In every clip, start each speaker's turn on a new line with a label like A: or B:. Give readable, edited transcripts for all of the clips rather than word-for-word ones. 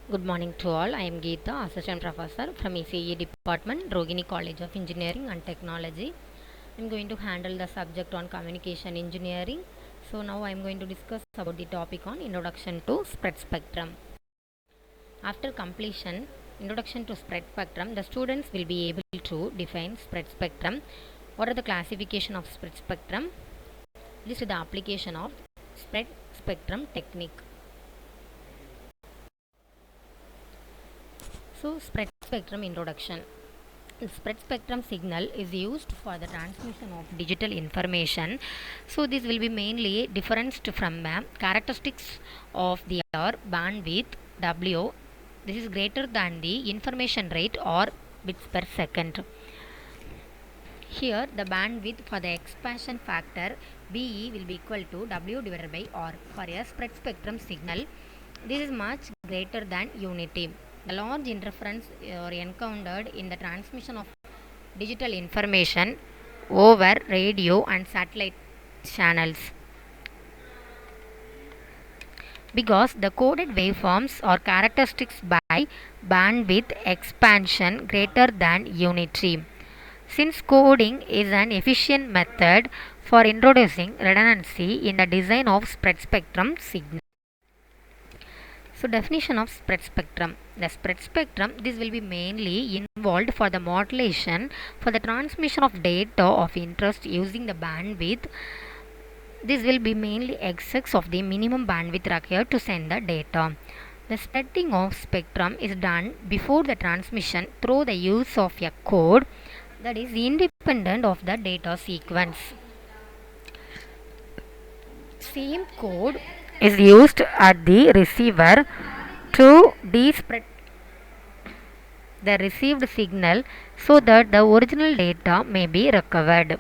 A: Good morning to all. I am Geeta, Assistant Professor from ECE Department, Rogini College of Engineering and Technology. I am going to handle the subject on Communication Engineering. So now I am going to discuss about the topic on Introduction to Spread Spectrum. After completion, Introduction to Spread Spectrum, the students will be able to define spread spectrum. What are the classification of spread spectrum? This is the application of spread spectrum technique. So, spread spectrum introduction. The spread spectrum signal is used for the transmission of digital information. So, this will be mainly differenced from characteristics of the bandwidth W. This is greater than the information rate or bits per second. Here, the bandwidth for the expansion factor BE will be equal to W divided by R. For a spread spectrum signal, this is much greater than unity. The large interference are encountered in the transmission of digital information over radio and satellite channels because the coded waveforms are characteristics by bandwidth expansion greater than unity. Since coding is an efficient method for introducing redundancy in the design of spread spectrum signal. So, definition of spread spectrum. The spread spectrum, this will be mainly involved for the modulation for the transmission of data of interest using the bandwidth. This will be mainly excess of the minimum bandwidth required to send the data. The spreading of spectrum is done before the transmission through the use of a code that is independent of the data sequence. Same code is used at the receiver to despread the received signal so that the original data may be recovered.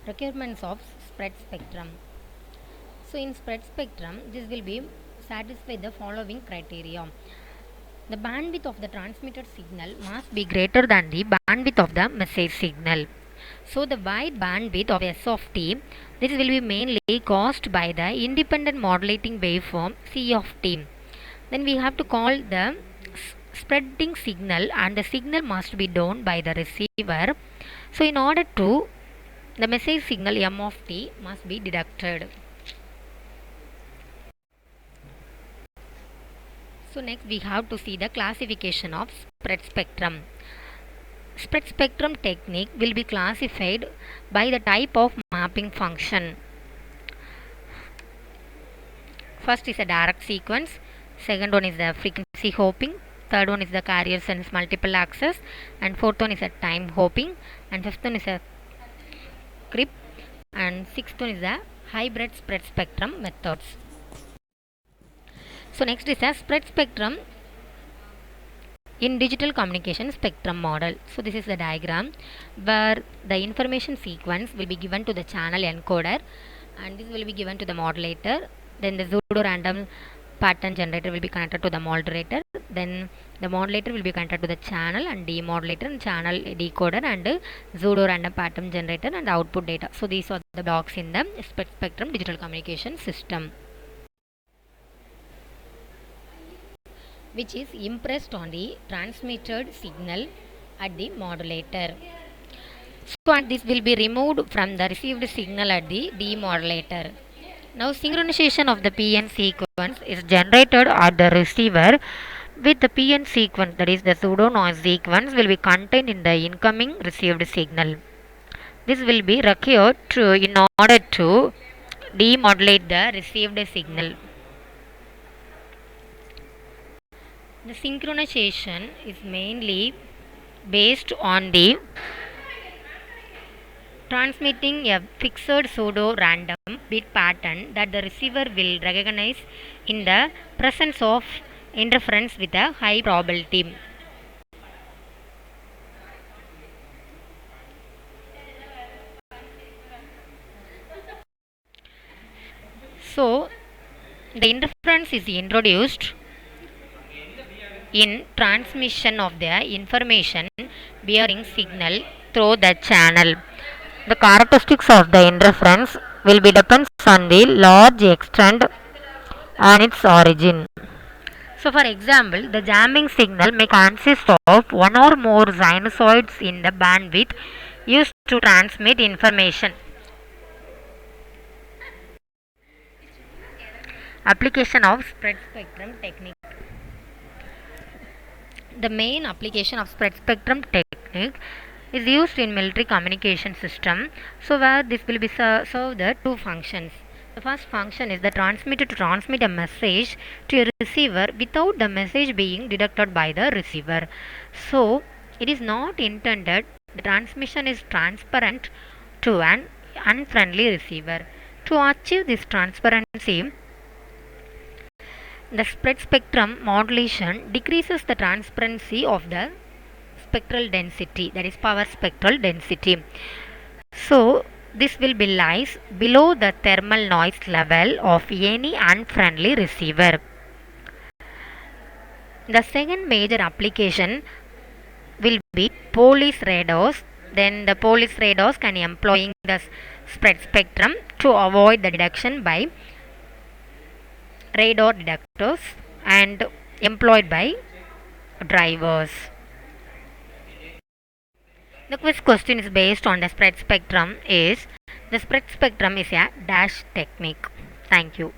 A: Requirements of spread spectrum. So in spread spectrum, this will be satisfy the following criteria. The bandwidth of the transmitted signal must be greater than the bandwidth of the message signal. So the wide bandwidth of S of t, this will be mainly caused by the independent modulating waveform C of t. Then we have to call the spreading signal, and the signal must be known by the receiver. So in order to, the message signal M of t must be deducted. So next we have to see the classification of spread spectrum. Spread spectrum technique will be classified by the type of mapping function. First is a direct sequence, second one is the frequency hopping, third one is the carrier sense multiple access, and fourth one is a time hopping, and fifth one is a creep, and sixth one is the hybrid spread spectrum methods. So next is a spread spectrum in digital communication spectrum model. So this is the diagram where the information sequence will be given to the channel encoder, and this will be given to the modulator. Then the pseudo random pattern generator will be connected to the modulator. Then the modulator will be connected to the channel and demodulator and channel decoder and pseudo random pattern generator and output data. So these are the blocks in the spectrum digital communication system, which is impressed on the transmitted signal at the modulator. So and this will be removed from the received signal at the demodulator. Now synchronization of the PN sequence is generated at the receiver with the PN sequence, that is the pseudo noise sequence will be contained in the incoming received signal. This will be required in order to demodulate the received signal. The synchronization is mainly based on the transmitting a fixed pseudo random bit pattern that the receiver will recognize in the presence of interference with a high probability. So the interference is introduced in transmission of the information bearing signal through the channel. The characteristics of the interference will be depends on the large extent and its origin. So, for example, the jamming signal may consist of one or more sinusoids in the bandwidth used to transmit information. Application of spread spectrum technique. The main application of spread spectrum technique is used in military communication system. So, where this will be serve the two functions. The first function is the transmitter to transmit a message to a receiver without the message being detected by the receiver. So, it is not intended the transmission is transparent to an unfriendly receiver. To achieve this transparency, the spread spectrum modulation decreases the transparency of the spectral density, that is power spectral density. So this will be lies below the thermal noise level of any unfriendly receiver. The second major application will be police radars. Then the police radars can employing the spread spectrum to avoid the detection by radar detectors and employed by drivers. The quiz question is based on the spread spectrum is the spread spectrum is a dash technique. Thank you.